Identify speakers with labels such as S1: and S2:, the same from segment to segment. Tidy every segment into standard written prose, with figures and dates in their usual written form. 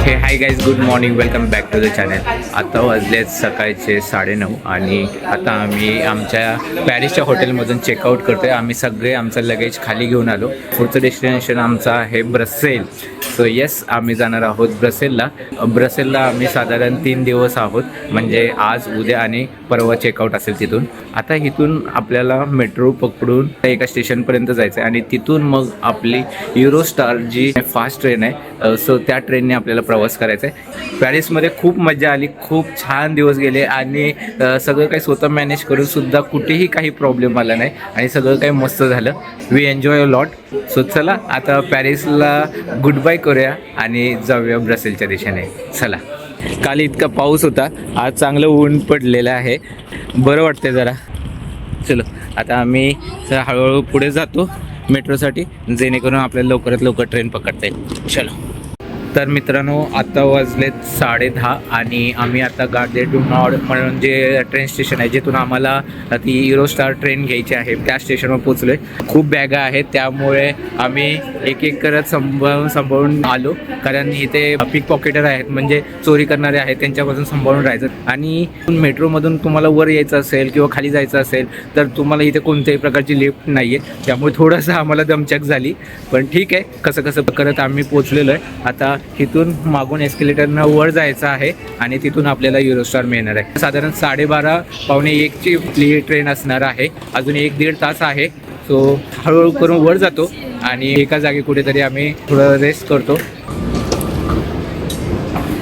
S1: हे hi guys, good morning, welcome back to the channel. आता वाजले सकाळचे 9:30 आणि आता आम्ही आमच्या पॅरिसच्या हॉटेलमधून चेकआउट करतो आहे. आम्ही सगळे आमचं लगेज खाली घेऊन आलो. पुढचं डेस्टिनेशन आमचं आहे ब्रसेल. सो येस, आम्ही जाणार आहोत ब्रसेलला आम्ही साधारण 3 दिवस आहोत, म्हणजे आज, उद्या आणि परवा चेकआउट असेल तिथून. आता इथून आपल्याला मेट्रो पकडून एका स्टेशनपर्यंत जायचं आहे आणि तिथून मग आपली युरोस्टार जी फास्ट ट्रेन आहे, सो त्या ट्रेनने आपल्याला प्रवास करायचा आहे. पॅरिसमध्ये खूप मजा आली, खूप छान दिवस गेले आणि सगळं काही स्वतः मॅनेज करून सुद्धा कुठेही काही प्रॉब्लेम आला नाही आणि सगळं काही मस्त झालं. We enjoy a lot. So चला आता पॅरिसला गुड बाय करूया आणि जाऊया ब्रसेलच्या दिशेने. चला. काल इतका पाऊस होता, आज चांगलं ऊन पडलेलं आहे, बरं वाटते जरा. चलो आता आम्ही हळूहळू पुढे जातो मेट्रोसाठी, जेणेकरून आपल्याला लवकरात लवकर ट्रेन पकडता येईल. चलो. तर मित्रांनो, आता वाजलेत 10:30 आणि आम्ही आता गार्डे डू नॉर्ड म्हणून जे ट्रेन स्टेशन आहे, जिथून आम्हाला ती युरोस्टार ट्रेन घ्यायची आहे, त्या स्टेशनवर पोचलो आहे. खूप बॅगा आहेत, त्यामुळे आम्ही एक एक करत सांभाळून आलो, कारण इथे पिक पॉकेटर आहेत, म्हणजे चोरी करणारे आहेत, त्यांच्यापासून सांभाळून राहायचं. आणि मेट्रोमधून तुम्हाला वर यायचं असेल किंवा खाली जायचं असेल तर तुम्हाला इथे कोणत्याही प्रकारची लिफ्ट नाही आहे, त्यामुळे थोडंसं आम्हाला दमचक झाली, पण ठीक आहे, कसं कसं करत आम्ही पोचलेलो आहे. आता इथून मागून एस्केलेटरनं वर जायचं आहे आणि तिथून आपल्याला युरोस्टार मिळणार आहे. साधारण 12:30 पावणे 1ची ट्रेन असणार आहे. अजून 1-1.5 तास आहे. सो हळूहळू करून वर जातो आणि एका जागी कुठेतरी आम्ही थोडं रेस्ट करतो.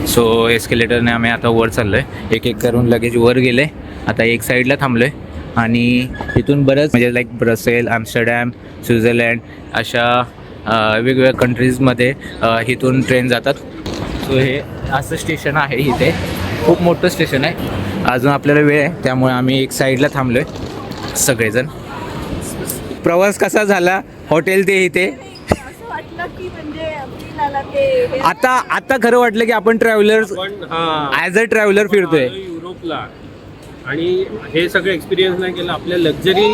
S1: सो एस्केलेटरने आम्ही आता वर चाललो आहे, एक एक करून लगेच वर गेले. आता एक साईडला थांबलो आहे आणि इथून बरंच म्हणजे लाईक ब्रसेल, आम्स्टरडॅम, स्वित्झर्लंड अशा वेगवेगळ्या कंट्रीजमध्ये इथून ट्रेन जातात. सो हे असं स्टेशन आहे, इथे खूप मोठं स्टेशन आहे. अजून आपल्याला वेळ आहे, त्यामुळे आम्ही एक साईडला थांबलो आहे सगळेजण. प्रवास कसा झाला? हॉटेल ते इथे आता खरं वाटलं की आपण ट्रॅव्हलर ॲज अ ट्रॅव्हलर फिरतोय
S2: युरोपला, आणि हे सगळं एक्सपिरियन्स नाही केलं, आपल्या लक्झरी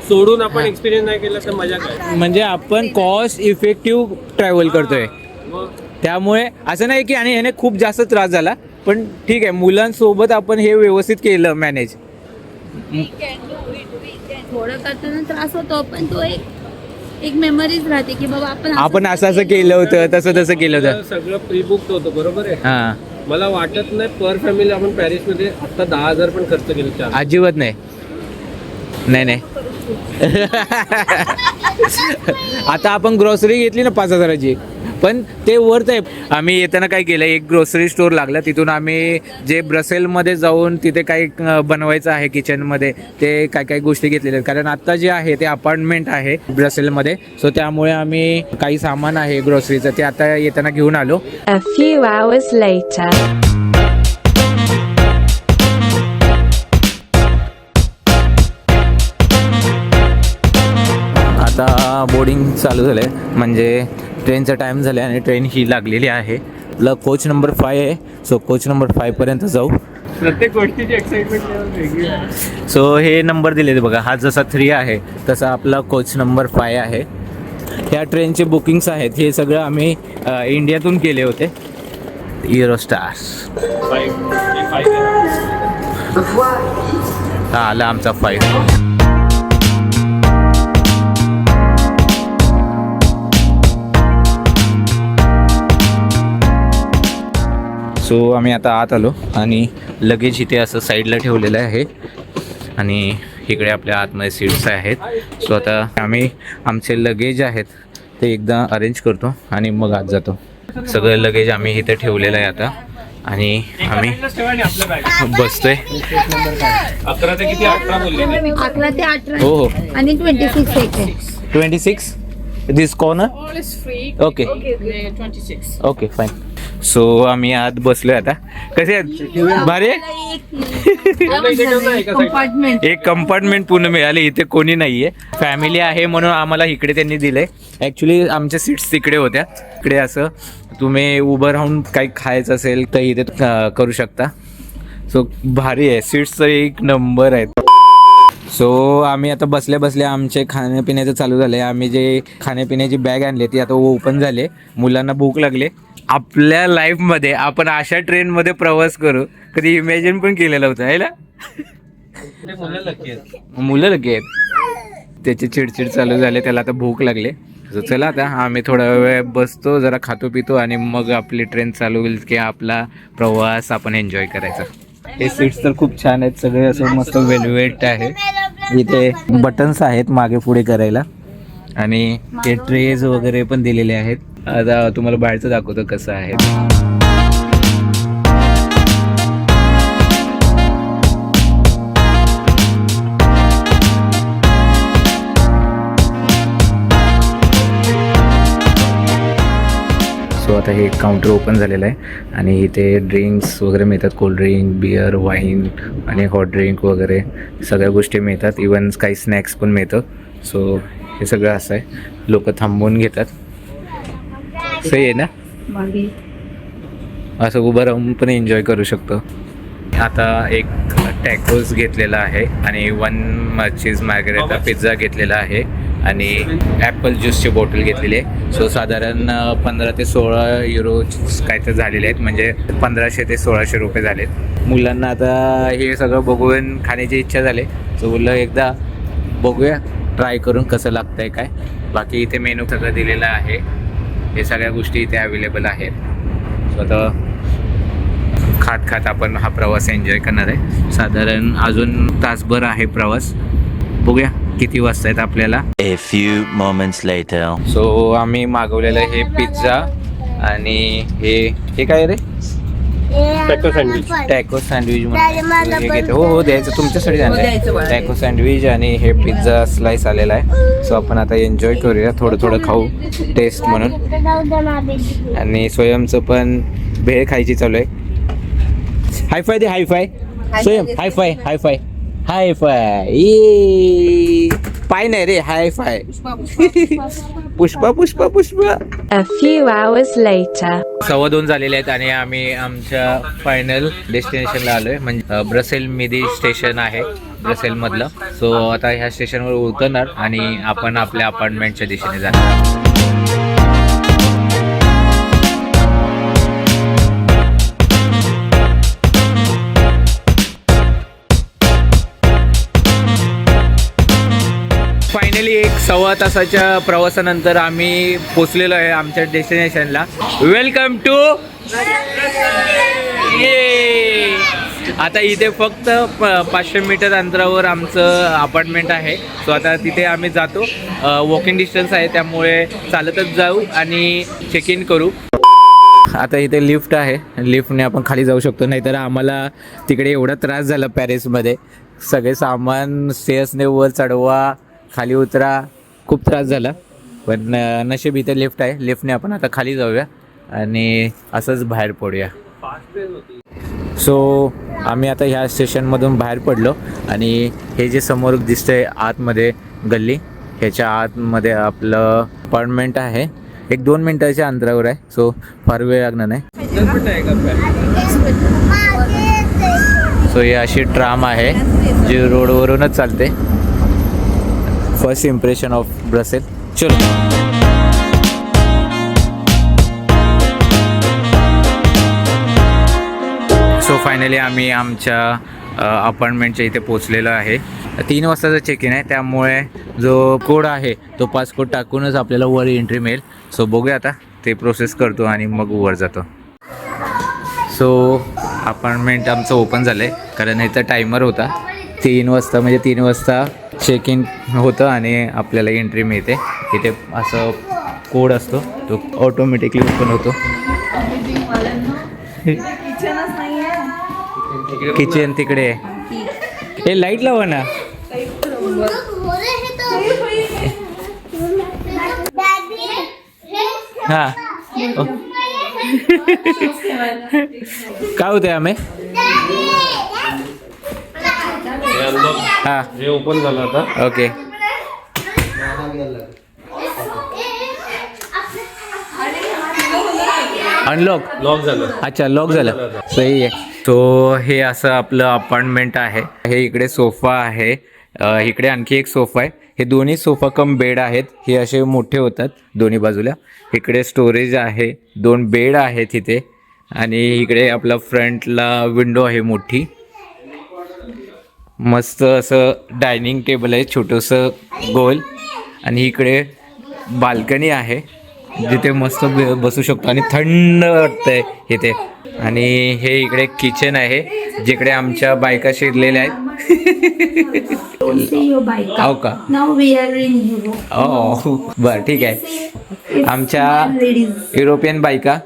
S2: सोडून आपण एक्सपिरियन्स नाही केला तर मजा काय.
S1: म्हणजे आपण कॉस्ट इफेक्टिव्ह ट्रॅव्हल करतोय, त्यामुळे असं नाही की आणि ह्याने खूप जास्त त्रास झाला, पण ठीक आहे, मुलांसोबत आपण हे व्यवस्थित केलं मॅनेज.
S3: थोडं करताना त्रास होतो, पण तो एक मेमरीज राहते की बाबा
S1: आपण असं केलं होतं, तसं केलं होतं.
S2: सगळं प्री बुक होतं, बरोबर आहे.
S1: हां,
S2: मला वाटत नाही पर फॅमिली आपण पॅरिसमध्ये आता 10,000 पण खर्च केले.
S1: अजिबात नाही. आता आपण ग्रॉसरी घेतली ना 5,000ची, पण ते वर्थ आहे. आम्ही येताना काय केलं, एक ग्रोसरी स्टोर लागला, तिथून आम्ही जे ब्रसेलमध्ये जाऊन तिथे काही बनवायचं आहे किचनमध्ये, ते काय काय गोष्टी घेतलेल्या आहेत, कारण आत्ता जे आहे ते अपार्टमेंट आहे ब्रसेलमध्ये. सो त्यामुळे आम्ही काही सामान आहे ग्रोसरीचं, ते आता येताना घेऊन आलो.
S4: A few hours later.
S1: आता बोर्डिंग चालू झालं आहे, म्हणजे ट्रेनचा टाईम झाला आहे आणि ट्रेन ही लागलेली आहे. आपला कोच नंबर 5 आहे. सो कोच नंबर 5पर्यंत जाऊ.
S2: प्रत्येक गोष्टीची एक्साइटमेंट वेगळी आहे.
S1: सो हे नंबर दिलेले बघा, हा जसा 3 आहे तसा आपला कोच नंबर 5 आहे. ह्या ट्रेनचे बुकिंग्स आहेत, हे सगळं आम्ही इंडियातून केले होते. युरोस्टार हा आला आमचा 5. सो आम्ही आता आत आलो आणि लगेज इथे असं साईडला ठेवलेलं आहे आणि इकडे आपल्या आतमध्ये सीट्स आहेत. सो आता आम्ही आमचे लगेज आहेत ते एकदा अरेंज करतो आणि मग आत जातो. सगळं लगेज आम्ही इथे ठेवलेलं आहे आता आणि आम्ही बसतोय.
S2: 11 ते किती? 18 बोलले.
S3: 11 ते 18
S1: हो हो.
S3: आणि 26 आहे.
S1: 26 this corner. Okay okay fine. So आम्ही आत बसलोय आता. कसे आहेत? भारी. एक कंपार्टमेंट पूर्ण मिळाले. इथे कोणी नाहीये, फॅमिली आहे म्हणून आम्हाला इकडे त्यांनी दिलंय. ऍक्च्युली आमच्या सीट्स तिकडे होत्या. इकडे असं तुम्ही उभं राहून काही खायचं असेल तर इथे करू शकता. सो भारी आहे, सीट्स एक नंबर आहेत. सो आम्ही आता बसल्या बसल्या आमचे खाण्यापिण्याचं चालू झालं आहे. आम्ही जे खाण्यापिण्याची बॅग आणली ती आता ओपन झाले. मुलांना भूक लागले आपल्या लाईफमध्ये आपण अशा ट्रेनमध्ये प्रवास करू कधी इमॅजिन पण केलेलं होतं आहे ना. मुलं लगे आहेत, त्याची चिडचिड चालू झाली, त्याला आता भूक लागली. तर चला आता आम्ही थोडा वेळ बसतो, जरा खातो पितो आणि मग आपली ट्रेन चालू होईल की आपला प्रवास आपण एन्जॉय करायचा. हे सीट्स तर खूप छान आहेत, सगळे असं मस्त वेलवेट आहे. इथे बटन्स आहेत मागे पुढे करायला आणि हे ट्रेज वगैरे पण दिलेले आहेत. आता तुम्हाला बाहेरचं दाखवतो कसं आहे. सो आता हे काउंटर ओपन झालेलं आहे आणि इथे ड्रिंक्स वगैरे मिळतात, कोल्ड्रिंक, बियर, वाईन आणि हॉट ड्रिंक वगैरे सगळ्या गोष्टी मिळतात. इवन काही स्नॅक्स पण मिळतं. सो हे सगळं असं आहे, लोक थांबवून घेतात. सही आहे ना, असं उभं राहून पण एन्जॉय करू शकतो. आता एक टॅकोज घेतलेला आहे आणि 1 चीज मार्गरेटा पिझ्झा घेतलेला आहे आणि ॲपल ज्यूसची बॉटल घेतलेली आहे. सो साधारण 15 ते 16 युरो काय तर झालेले आहेत, म्हणजे 1500 ते 1600 रुपये झालेत. मुलांना आता हे सगळं बघून खाण्याची इच्छा झाली. सो बोललं एकदा बघूया ट्राय करून कसं लागतं आहे काय. बाकी इथे मेनू सगळं दिलेलं आहे, हे सगळ्या गोष्टी इथे अवेलेबल आहेत. सो आता खात खात आपण हा प्रवास एन्जॉय करणार आहे. साधारण अजून तासभर आहे प्रवास, बघूया किती वाजता आहेत आपल्याला.
S5: A few moments later.
S1: So आम्ही मागवलेलं हे पिझ्झा आणि हे काय रे,
S2: टॅको सँडविच.
S1: टॅको सँडविच म्हणून हे घेते. हो द्यायचं तुमच्यासाठी आणलं टॅको सँडविच आणि हे पिझ्झा स्लाइस आलेला आहे. सो आपण आता एन्जॉय करूया, थोडं थोडं खाऊ टेस्ट म्हणून. आणि स्वयंचं पण भेळ खायची चालू आहे. हायफाय दे, high five Swayam, high five high five high five. पाय नाही रे, high five. Pushpa Pushpa Pushpa.
S4: A few hours later.
S1: 2:15 झालेले आहेत आणि आम्ही आमच्या फायनल डेस्टिनेशनला आलो आहे, म्हणजे ब्रसेल मिदी स्टेशन आहे ब्रसेलमधलं. सो आता ह्या स्टेशनवर उतरणार आणि आपण आपल्या अपार्टमेंटच्या दिशेने जाणार. फायनली 1-1.25 तासाच्या प्रवासानंतर आम्ही पोचलेलो आहे आमच्या डेस्टिनेशनला. Welcome to. आता इथे फक्त 500 मीटर अंतरावर आमचं अपार्टमेंट आहे. सो आता तिथे आम्ही जातो, वॉकिंग डिस्टन्स आहे त्यामुळे चालतच जाऊ आणि चेक इन करू. आता इथे लिफ्ट आहे, लिफ्टने आपण खाली जाऊ शकतो, नाहीतर आम्हाला तिकडे एवढा त्रास झाला पॅरिसमध्ये. सगळे सामान स्टेअर्सने वर चढवा, खाली उतरा, खूप त्रास झाला. पण नशीब इथे लिफ्ट आहे, लिफ्टने आपण आता खाली जाऊया आणि असंच बाहेर पडूया. सो आम्ही आता ह्या स्टेशनमधून बाहेर पडलो आणि हे जे समोर दिसतंय आतमध्ये गल्ली, ह्याच्या आतमध्ये आपलं अपार्टमेंट आहे. 1-2 मिनटाच्या अंतरावर आहे, सो फार वेळ लागणार नाही. सो ही अशी ट्राम आहे जी रोडवरूनच चालते. First impression of Brussel. चलो. सो फायनली आम्ही आमच्या अपार्टमेंटच्या इथे पोचलेलो आहे. 3 वाजताचा चेक इन आहे, त्यामुळे जो कोड आहे तो पासकोड टाकूनच आपल्याला वर एंट्री मिळेल. सो बघूया आता ते प्रोसेस करतो आणि मग वर जातो. सो अपार्टमेंट आमचं ओपन झालं आहे, कारण इथं टायमर होता 3 वाजता, म्हणजे 3 वाजता चेक इन होतं आणि आपल्याला एंट्री मिळते. इथे असं कोड असतो, तो ऑटोमॅटिकली ओपन होतो. किचन तिकडे आहे. हे लाईट लावा ना. हां काय होतंय आम्ही हां
S2: हे ओपन झालं आता.
S1: ओके. अनलॉक
S2: लॉक झालं.
S1: अच्छा लॉक झालं, सही आहे. सो हे असं आपलं अपार्टमेंट आहे. हे इकडे सोफा आहे, इकडे आणखी एक सोफा आहे, हे दोन्ही सोफा कम बेड आहेत. हे असे मोठे होतात दोन्ही बाजूला. इकडे स्टोरेज आहे, 2 बेड आहेत इथे आणि इकडे आपला फ्रंटला विंडो आहे मोठी. मस्त असं डायनिंग टेबल आहे छोटंसं गोल आणि इकडे बाल्कनी आहे जिथे मस्त बसू शकतो आणि थंड वाटतंय इथे. आणि हे इकडे किचन आहे जिकडे आमच्या बायका शिरलेल्या आहेत. हो का? बरं ठीक आहे. आमच्या युरोपियन बायका.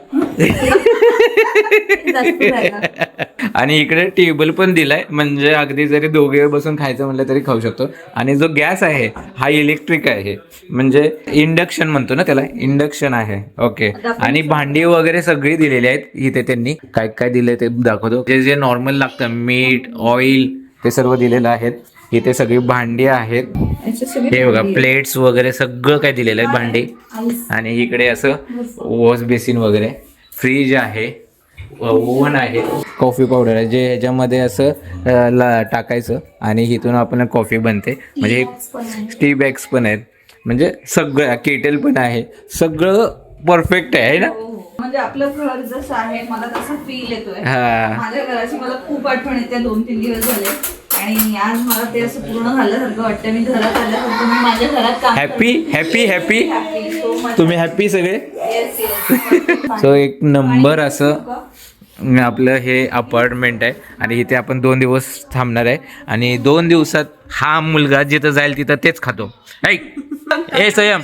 S1: आणि इकडे टेबल पण दिलाय म्हणजे अगदी जरी दोघे बसून खायचं म्हटलं तरी खाऊ शकतो. आणि जो गॅस आहे हा इलेक्ट्रिक आहे म्हणजे इंडक्शन म्हणतो ना त्याला, इंडक्शन आहे. ओके. आणि भांडी वगैरे सगळी दिलेली आहेत इथे. त्यांनी काय काय दिलंय ते दाखवतो. जे जे नॉर्मल लागतं मीठ ऑइल ते सर्व दिलेलं आहेत. इथे सगळी भांडी आहेत. हे बघा प्लेट्स वगैरे सगळं काय दिलेलं आहे भांडी. आणि इकडे असं वॉश बेसिन वगैरे, फ्रीज आहे, ओव्हन आहे, कॉफी पावडर आहे जे ह्याच्यामध्ये असं टाकायचं आणि इथून आपण कॉफी बनते. म्हणजे टी बॅग्स पण आहेत म्हणजे सगळं, केटल पण आहे, सगळं परफेक्ट आहे ना.
S6: म्हणजे आपलं घर जसं आहे मला तसं फील येतोय.
S1: हा.
S6: माझ्या घराची मला खूप आठवण येते 2-3 दिवस झाले आणि आज मला ते असं पूर्ण झाल्यासारखं वाटतं. मी घरात आल्यासारखं मी माझ्या घरात काम
S1: happy happy happy
S6: so much.
S1: तुम्ही हॅपी सगळे.
S6: Yes, yes.
S1: सो एक नंबर असं आपलं हे अपार्टमेंट आहे आणि इथे आपण 2 दिवस थांबणार आहे. आणि 2 दिवसात हा मुलगा जिथं जाईल तिथं तेच खातो. ए संयम,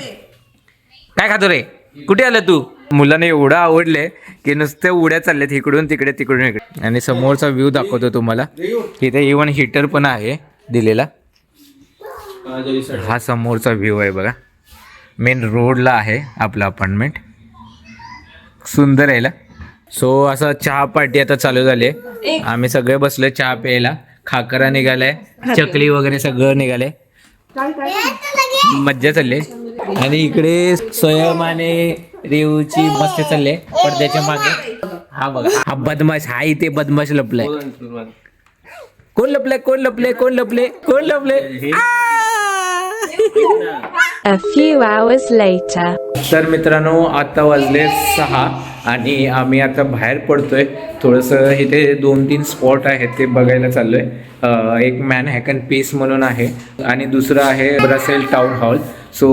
S1: काय खातो रे? कुठे आलं तू? मुलांना एवढं आवडले की नुसते उड्या चालल्यात इकडून तिकडे तिकडून इकडे. आणि समोरचा व्ह्यू दाखवतो तुम्हाला. इथे इव्हन हीटर पण आहे दिलेला. हा समोरचा व्ह्यू आहे बघा. मेन रोडला आहे आपलं अपार्टमेंट. सुंदर आहे. सो असं चहा पार्टी आता चालू झाली आहे. आम्ही सगळे बसलोय चहा प्यायला. खाकरा निघालाय, चकली वगैरे सगळं निघालंय. मज्जा चालली. आणि इकडे स्वयं आणि रेवची मस्ती चालली पडद्याच्या मागे. हा बघा हा बदमाश, हा इथे बदमाश लपलाय. कोण लपले कोण लपले कोण लपले कोण लपले?
S4: A few hours later.
S1: तर मित्रांनो आता वाजले 6 आणि आम्ही आता बाहेर पडतोय. थोडंसं इथे 2-3 स्पॉट आहेत ते बघायला चाललोय. एक मॅनहॅटन पीस म्हणून आहे आणि दुसरं आहे ब्रसेल टाउन हॉल. सो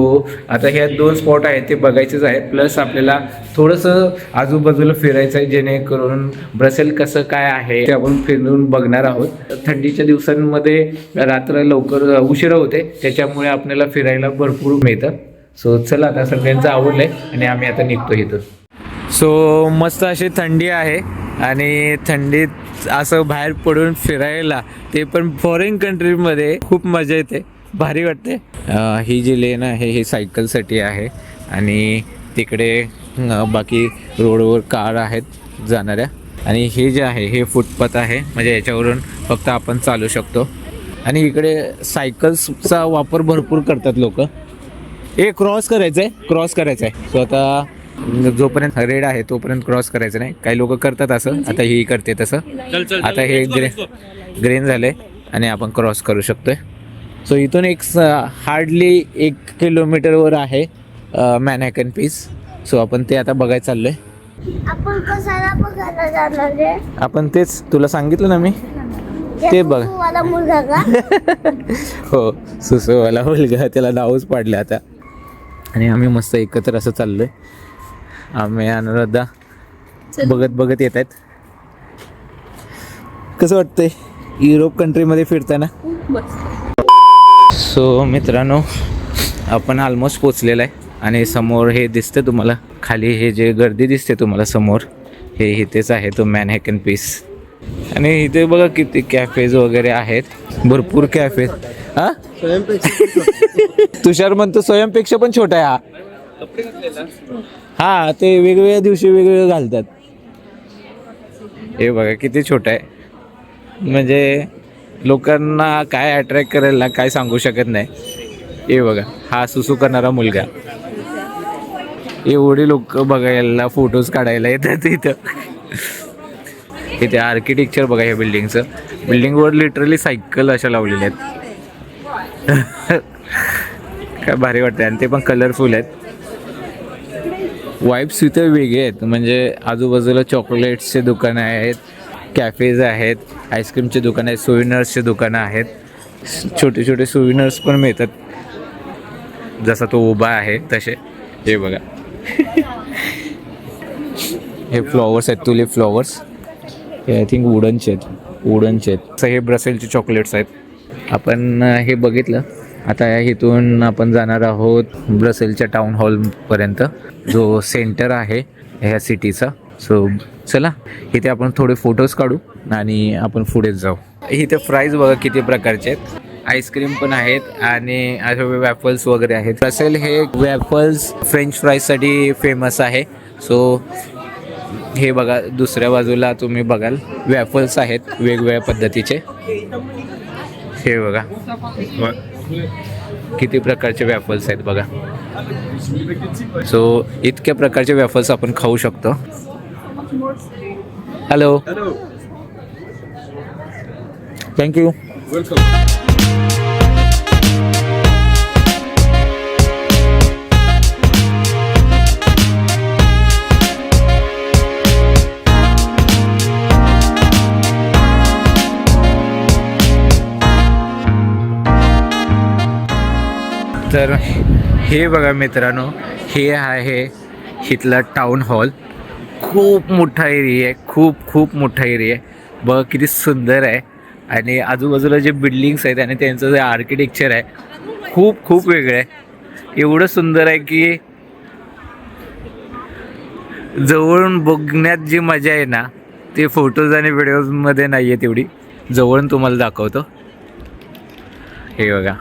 S1: आता ह्या 2 स्पॉट आहेत ते बघायचेच आहे. प्लस आपल्याला थोडंसं आजूबाजूला फिरायचं आहे जेणेकरून ब्रसेल कसं काय आहे ते आपण फिरून बघणार आहोत. थंडीच्या दिवसांमध्ये रात्र लवकर उशिरा होते त्याच्यामुळे आपल्याला फिरायला भरपूर मिळतं. सो चला आता सगळ्यांचं आवडलंय आणि आम्ही आता निघतो इथं. सो मस्त अशी थंडी आहे आणि थंडीत असं बाहेर पडून फिरायला ते पण फॉरेन कंट्रीमध्ये खूप मजा येते, भारी वाटते. ही जी लेन आहे ही सायकलसाठी आहे आणि तिकडे बाकी रोडवर कार आहेत जाणाऱ्या. आणि हे जे आहे हे फुटपाथ आहे म्हणजे याच्यावरून फक्त आपण चालू शकतो. आणि इकडे सायकल्सचा वापर भरपूर करतात लोक. क्रॉस करायचं आहे. सो आता जोपर्यंत रेड आहे तोपर्यंत क्रॉस करायचं नाही. काही लोक करतात असं, आता ही करते तसं. आता हे ग्रीन झालंय आणि आपण क्रॉस करू शकतोय. सो इथून एक हार्डली 1 किलोमीटरवर आहे मॅनहॅटन पीस. सो आपण ते आता बघायला चाललोय.
S3: आपण कशाला बघायला जाणार आहे?
S1: आपण तेच तुला सांगितलं ना मी ते बघ.
S3: मुलगा का?
S1: हो सुसुवाला मुलगा, त्याला नावच पाडलं आता. आणि आम्ही मस्त एकत्र असं चाललोय. आम्ही अनुराधा बघत बघत येत आहेत. कसं वाटतंय युरोप कंट्रीमध्ये फिरताना? सो मित्रांनो आपण ऑलमोस्ट पोचलेला आहे आणि समोर हे दिसतं तुम्हाला, खाली हे जे गर्दी दिसते तुम्हाला समोर, हे इथेच आहे तो मॅनहॅटन पीस. आणि इथे बघा किती कॅफेज वगैरे आहेत, भरपूर कॅफेज. हा तुषार म्हणतो स्वयंपेक्षा पण छोटा आहे हा. हा ते वेगवेगळ्या दिवशी वेगवेगळं घालतात. हे बघा किती छोटा आहे, म्हणजे लोकांना काय अट्रॅक्ट करायला काय सांगू शकत नाही. हे बघा हा सुसू करणारा मुलगा, एवढे लोक बघायला फोटोज काढायला येतात इथं. इथे आर्किटेक्चर बघा या बिल्डिंगचं. बिल्डिंगवर लिटरली सायकल अशा लावलेल्या आहेत. काय भारी वाटते आणि ते पण कलरफुल आहेत. वाईब्स इथे वेगळे आहेत, म्हणजे आजूबाजूला चॉकलेट्सचे दुकानं आहेत, कॅफेज आहेत, आईस्क्रीमचे दुकानं आहेत, सुविनर्सचे दुकानं आहेत, छोटे छोटे सुविनर्स पण मिळतात. जसा तो उभा आहे तसे. हे बघा हे फ्लॉवर्स आहेत, तुलिप फ्लॉवर्स. हे आय थिंक वुडनचे आहेत. असं हे ब्रसेलचे चॉकलेट्स आहेत. आपण हे बघितलं. आता इथून आपण जाणार आहोत ब्रसेलच्या टाउन हॉलपर्यंत, जो सेंटर आहे ह्या सिटीचा. सो चला इथे आपण थोडे फोटोज काढू आणि आपण पुढे जाऊ. इथे फ्राईज बघा किती प्रकारचे आहेत. आईस्क्रीम पण आहेत आणि असे वॅफल्स वगैरे आहेत. ब्रसेल हे वॅफल्स फ्रेंच फ्राईजसाठी फेमस आहे. सो हे बघा दुसऱ्या बाजूला तुम्ही बघाल वॅफल्स आहेत वेगवेगळ्या पद्धतीचे. हे बघा किती प्रकारचे वॅफल्स आहेत बघा. सो इतक्या प्रकारचे वॅफल्स आपण खाऊ शकतो. Hello, thank you.
S2: वेलकम.
S1: तर हे बघा मित्रांनो, हे आहे इथला टाउन हॉल. खूप मोठा एरिया आहे, खूप मोठा एरिया आहे. बघा किती सुंदर आहे. आणि आजूबाजूला जे बिल्डिंग्स आहेत आणि त्यांचं जे आर्किटेक्चर आहे खूप वेगळं आहे. एवढं सुंदर आहे की जवळून बघण्यात जी मजा आहे ना, ते फोटोज आणि व्हिडिओजमध्ये नाही आहे तेवढी. जवळून तुम्हाला दाखवतो. हे बघा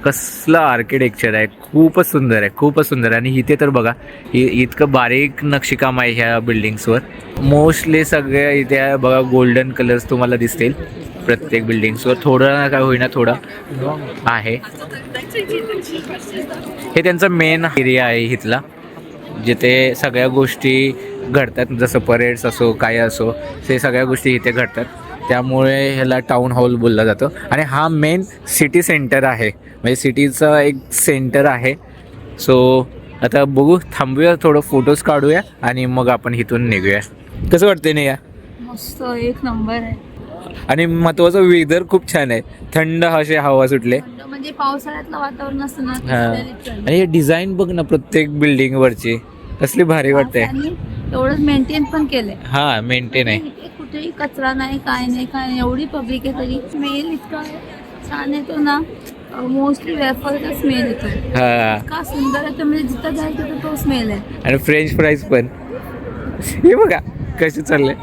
S1: कसलं आर्किटेक्चर आहे. खूपच सुंदर. आणि इथे तर बघा इतकं बारीक नक्षीकाम आहे ह्या बिल्डिंग्सवर. मोस्टली सगळ्या इथे बघा गोल्डन कलर्स तुम्हाला दिसतील प्रत्येक बिल्डिंग्सवर. थोडं काय होईना थोडं आहे. हे त्यांचा मेन एरिया आहे इथला, जिथे सगळ्या गोष्टी घडतात. जसं परेड्स असो काय असो, ते सगळ्या गोष्टी इथे घडतात. त्यामुळे ह्याला टाउन हॉल बोलला जातो. आणि हा मेन सिटी सेंटर आहे, म्हणजे सिटीचं एक सेंटर आहे. सो आता बघू, थांबूया, थोडं फोटोज काढूया आणि मग आपण इथून निघूया. कसं वाटतंय नाही या?
S3: मस्त एक नंबर आहे.
S1: आणि महत्वाचं वेदर खूप छान आहे. थंड असे हवा सुटले.
S3: म्हणजे पावसाळ्यातलं वातावरण असतं ना,
S1: हां, आणि हे डिझाईन बघ ना प्रत्येक बिल्डिंगवरची, कसली भारी वाटते.
S3: एवढंच मेंटेन पण केलंय.
S1: हा मेंटेन आहे.
S3: इथे कुठेही कचरा नाही, काय नाही. एवढी पब्लिक आहे तरी स्मेल इतका छान येतो ना. मोस्टली वेफरचा स्मेल येतो.
S1: हा,
S3: इतका सुंदर येतो, म्हणजे जिथं जाईल तिथं तो स्मेल आहे.
S1: आणि फ्रेंच फ्राईज पण. हे बघा कसे चालले.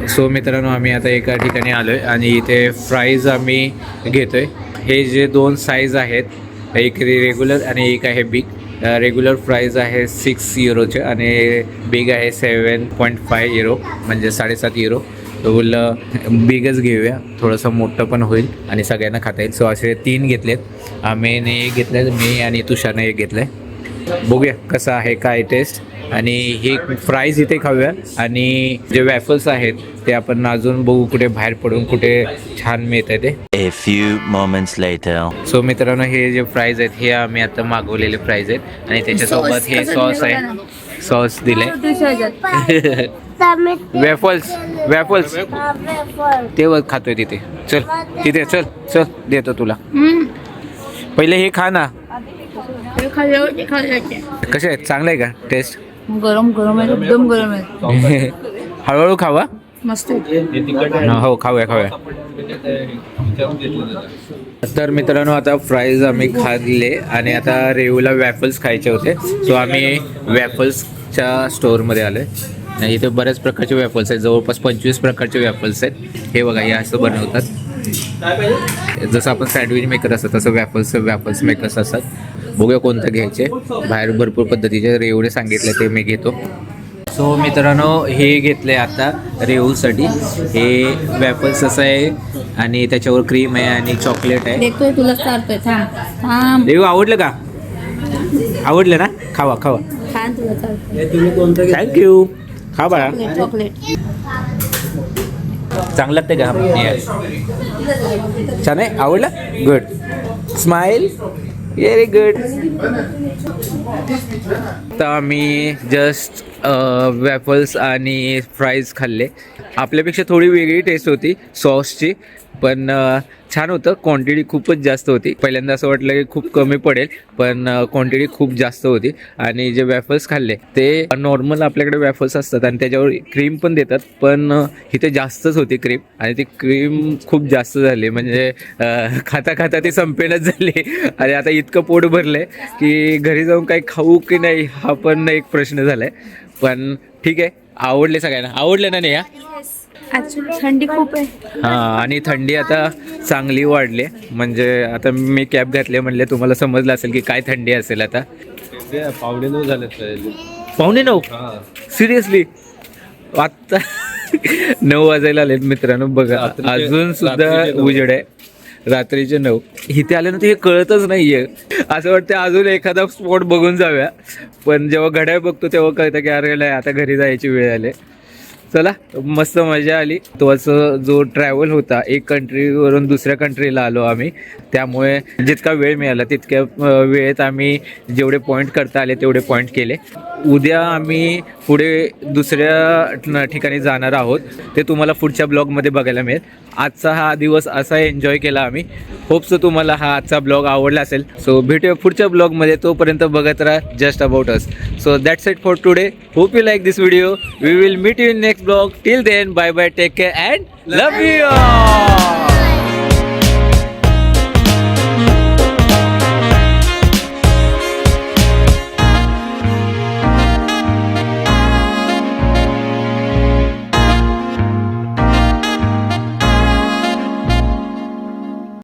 S1: सो मित्रांनो, आम्ही आता एका ठिकाणी आलोय आणि इथे फ्राईज आम्ही घेतोय. हे जे दोन साईज आहेत, एक रेग्युलर आणि एक आहे बिग. रेग्युलर प्राईज आहे 6 युरोचे आणि बिग आहे 7.5 युरो, म्हणजे 7.5 युरो. तो बोललं बिगच घेऊया, थोडंसं मोठं पण होईल आणि सगळ्यांना खाता येईल. सो असे 3 घेतलेत. आम्हीने एक घेतलं, मी आणि तुषारने एक घेतलं आहे. बघूया कसं आहे काय टेस्ट. आणि हे फ्राईज इथे खाऊया आणि जे वॅफल्स आहेत ते आपण अजून बघू कुठे बाहेर पडून कुठे छान मिळतं ते.
S5: A few moments later.
S1: So मित्रांनो, हे जे फ्राईज आहेत हे आम्ही आता मागवलेले फ्राईज आहेत आणि त्याच्यासोबत हे सॉस आहे, सॉस दिले. वॅफल्स ते खातोय तिथे. तिथे चल देतो तुला. पहिले हे खा ना. कसे आहेत, चांगलं आहे का टेस्ट?
S3: गरम आहे, एकदम गरम आहे.
S1: हळूहळू खावा.
S3: मस्त.
S1: हो खाऊया. तर मित्रांनो, आता फ्राईज आम्ही खाल्ले आणि आता रेवूला वॅफल्स खायचे होते. सो आम्ही वॅफल्सच्या स्टोअरमध्ये आलो आहे. इथे बऱ्याच प्रकारचे वॅफल्स आहेत, जवळपास 25 प्रकारचे वॅफल्स आहेत. हे बघा, हे असं बनवतात. जसं आपण सँडविच मेकर असतं तसं वॅफल्स मेकर्स असतात. बघूया कोणतं घ्यायचे. बाहेर भरपूर पद्धतीचे रेवडे सांगितले ते मी घेतो. सो मित्रांनो, हे घेतले आता रेवूसाठी. हे वॅफल्स असं आहे आणि त्याच्यावर क्रीम आहे आणि चॉकलेट आहे.
S3: देखतोय तुला चालतोय. थांब.
S1: रेवू आवडलं का? आवडलं ना? खावा.
S3: छान, तुला चालतोय.
S1: थँक्यू. खा बाळा.
S3: चॉकलेट.
S1: चांगलं लागतं का? Yes. छान आहे, आवडला? गुड. स्माइल. Very good. आता आम्ही जस्ट वॅफल्स आणि फ्राईज खाल्ले. आपल्यापेक्षा थोडी वेगळी टेस्ट होती सॉसची, पण छान होतं. क्वांटिटी खूपच जास्त होती. पहिल्यांदा असं वाटलं की खूप कमी पडेल, पण क्वांटिटी खूप जास्त होती. आणि जे वॅफल्स खाल्ले ते नॉर्मल आपल्याकडे वॅफल्स असतात आणि त्याच्यावर क्रीम पण देतात, पण इथे जास्तच होती क्रीम आणि ती क्रीम खूप जास्त झाली. म्हणजे खाता खाता ती संपेनच झाली आणि आता इतकं पोट भरलं की घरी जाऊन काही खाऊ की नाही हा पण एक प्रश्न झाला आहे. पण ठीक आहे, आवडले सगळ्यांना. आवडले ना नाही?
S3: ऍक्च्युली थंडी खूप आहे.
S1: हां, आणि थंडी आता चांगली वाढली. म्हणजे आता मी कॅप घातले म्हणले तुम्हाला समजलं असेल की काय थंडी असेल. आता
S2: 9:15 झाले.
S1: 9:15? सिरियसली? आत्ता 9 वाजायला आलेत मित्रांनो. बघा अजून सुद्धा उजेड आहे. रात्रीचे 9. इथे आल्यानंतर हे कळतच नाहीये. असं वाटतं अजून एखादा स्पॉट बघून जाऊया, पण जेव्हा घड्याळ बघतो तेव्हा कळतं की अरे नाही, आता घरी जायची वेळ आली. चला, मस्त मजा आली. तो असं जो ट्रॅव्हल होता, एक कंट्रीवरून दुसऱ्या कंट्रीला आलो आम्ही, त्यामुळे जितका वेळ मिळाला तितक्या वेळेत आम्ही जेवढे पॉईंट करता आले तेवढे पॉईंट केले. उद्या आम्ही पुढे दुसऱ्या ठिकाणी जाणार आहोत, ते तुम्हाला पुढच्या ब्लॉगमध्ये बघायला मिळेल. आजचा हा दिवस असा एन्जॉय केला आम्ही. होप्स तुम्हाला हा आजचा ब्लॉग आवडला असेल. सो भेटूया पुढच्या ब्लॉगमध्ये. तोपर्यंत बघत राहा just about us. So that's it for today. Hope you like this video. We will meet you in next blog. Till then, bye bye, take care and love you all.